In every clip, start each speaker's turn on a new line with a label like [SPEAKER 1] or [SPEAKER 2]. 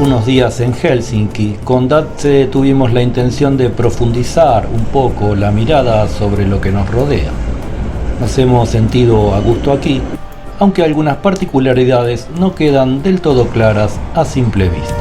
[SPEAKER 1] unos días en Helsinki, con Datse tuvimos la intención de profundizar un poco la mirada sobre lo que nos rodea. Nos hemos sentido a gusto aquí, aunque algunas particularidades no quedan del todo claras a simple vista.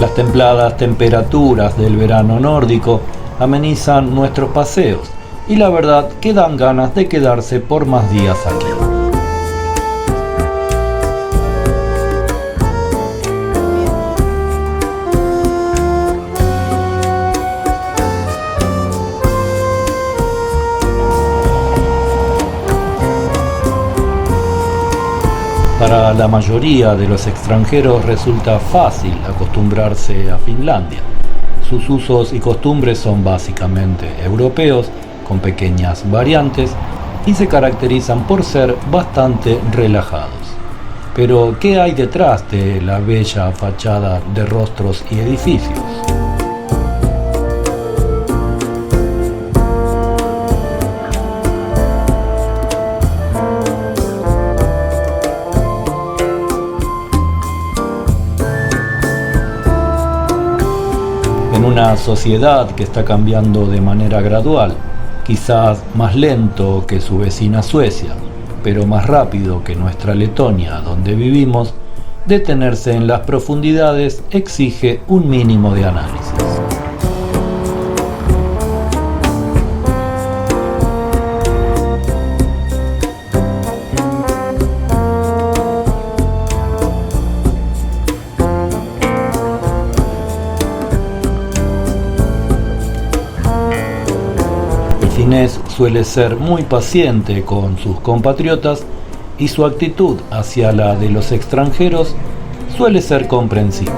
[SPEAKER 1] Las templadas temperaturas del verano nórdico amenizan nuestros paseos y la verdad que dan ganas de quedarse por más días aquí. Para la mayoría de los extranjeros resulta fácil acostumbrarse a Finlandia. Sus usos y costumbres son básicamente europeos, con pequeñas variantes, y se caracterizan por ser bastante relajados. Pero, ¿qué hay detrás de la bella fachada de rostros y edificios? En una sociedad que está cambiando de manera gradual, quizás más lento que su vecina Suecia, pero más rápido que nuestra Letonia, donde vivimos, detenerse en las profundidades exige un mínimo de análisis. El finés suele ser muy paciente con sus compatriotas y su actitud hacia la de los extranjeros suele ser comprensiva.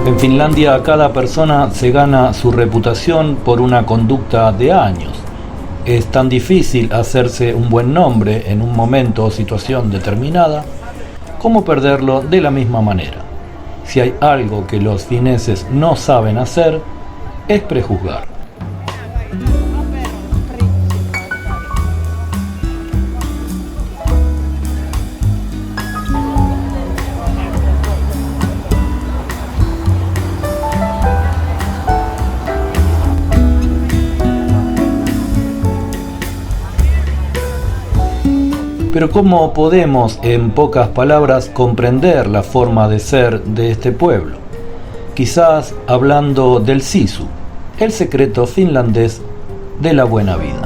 [SPEAKER 1] En Finlandia, cada persona se gana su reputación por una conducta de años. Es tan difícil hacerse un buen nombre en un momento o situación determinada como perderlo de la misma manera. Si hay algo que los fineses no saben hacer, es prejuzgar. Pero ¿cómo podemos, en pocas palabras, comprender la forma de ser de este pueblo? Quizás hablando del sisu, el secreto finlandés de la buena vida.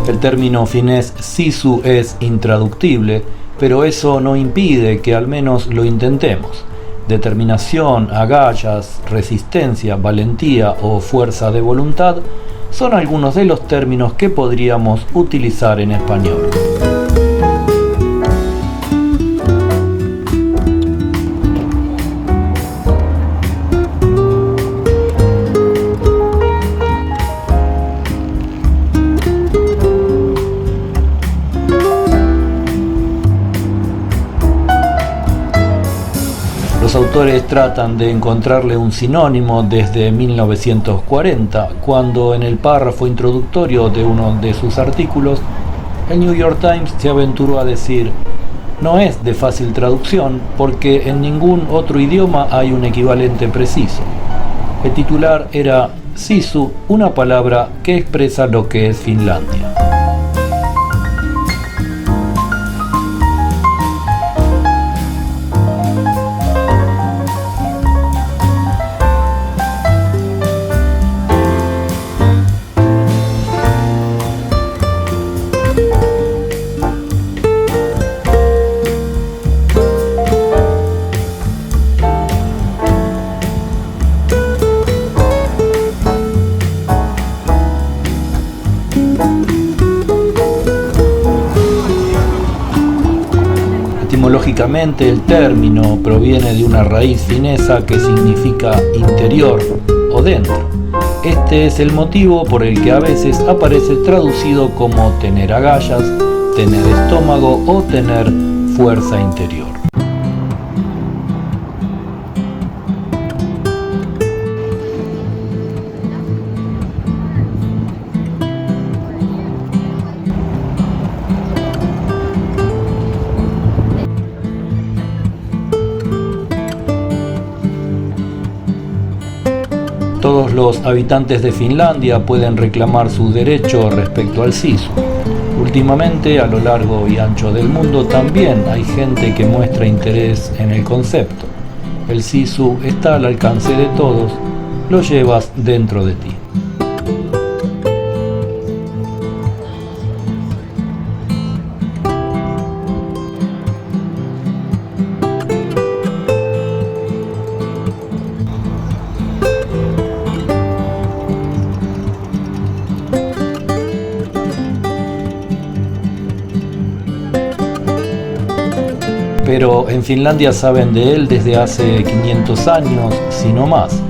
[SPEAKER 1] El término finés sisu es intraductible, pero eso no impide que al menos lo intentemos. Determinación, agallas, resistencia, valentía o fuerza de voluntad son algunos de los términos que podríamos utilizar en español. Los autores tratan de encontrarle un sinónimo desde 1940, cuando en el párrafo introductorio de uno de sus artículos, el New York Times se aventuró a decir: no es de fácil traducción porque en ningún otro idioma hay un equivalente preciso. El titular era sisu, una palabra que expresa lo que es Finlandia. Etimológicamente el término proviene de una raíz finesa que significa interior o dentro. Este es el motivo por el que a veces aparece traducido como tener agallas, tener estómago o tener fuerza interior. Todos los habitantes de Finlandia pueden reclamar su derecho respecto al sisu. Últimamente, a lo largo y ancho del mundo, también hay gente que muestra interés en el concepto. El sisu está al alcance de todos, lo llevas dentro de ti. Pero en Finlandia saben de él desde hace 500 años, si no más.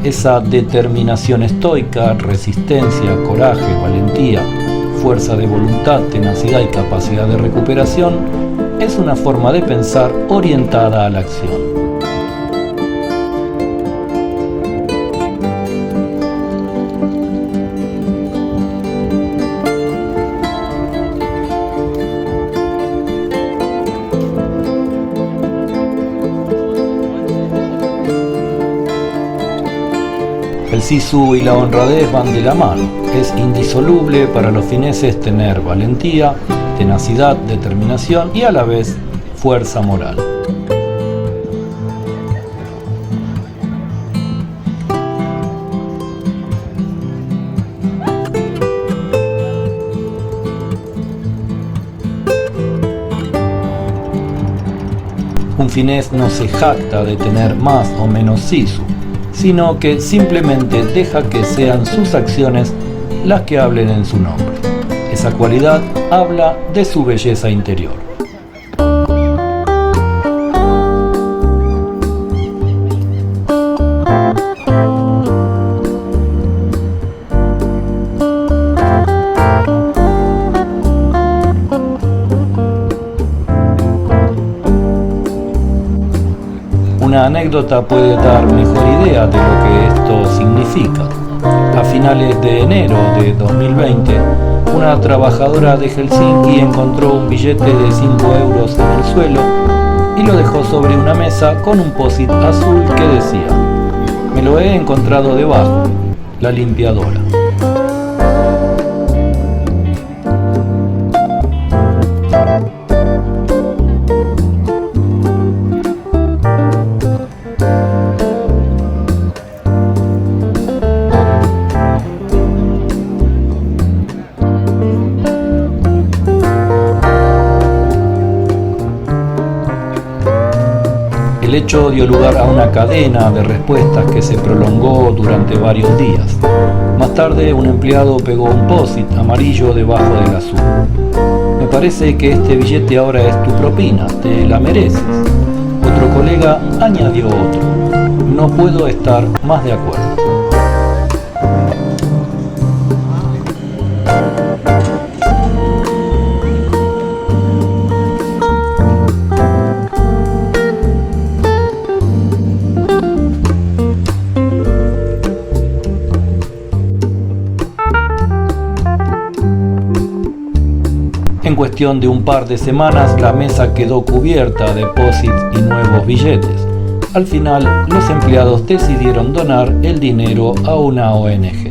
[SPEAKER 1] Esa determinación estoica, resistencia, coraje, valentía, fuerza de voluntad, tenacidad y capacidad de recuperación es una forma de pensar orientada a la acción. El sisu y la honradez van de la mano. Es indisoluble para los fineses tener valentía, tenacidad, determinación y a la vez fuerza moral. Un finés no se jacta de tener más o menos sisu, sino que simplemente deja que sean sus acciones las que hablen en su nombre. Esa cualidad habla de su belleza interior. Una anécdota puede dar mejor idea de lo que esto significa. A finales de enero de 2020, una trabajadora de Helsinki encontró un billete de 5 euros en el suelo y lo dejó sobre una mesa con un post-it azul que decía: "Me lo he encontrado debajo, la limpiadora". El hecho dio lugar a una cadena de respuestas que se prolongó durante varios días. Más tarde, un empleado pegó un post-it amarillo debajo del azul. "Me parece que este billete ahora es tu propina, te la mereces". Otro colega añadió otro: "No puedo estar más de acuerdo". En cuestión de un par de semanas, la mesa quedó cubierta de post-its y nuevos billetes. Al final, los empleados decidieron donar el dinero a una ONG.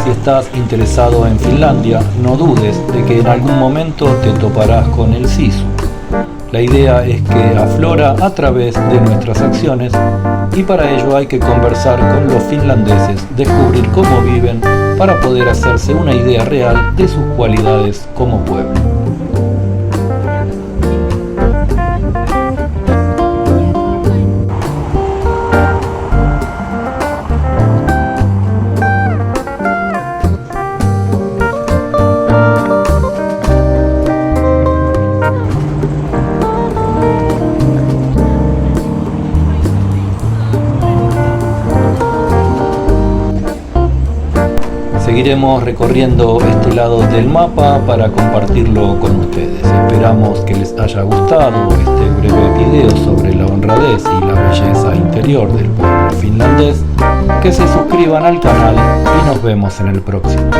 [SPEAKER 1] Si estás interesado en Finlandia, no dudes de que en algún momento te toparás con el sisu. La idea es que aflora a través de nuestras acciones y para ello hay que conversar con los finlandeses, descubrir cómo viven para poder hacerse una idea real de sus cualidades como pueblo. Seguiremos recorriendo este lado del mapa para compartirlo con ustedes. Esperamos que les haya gustado este breve video sobre la honradez y la belleza interior del pueblo finlandés, que se suscriban al canal y nos vemos en el próximo.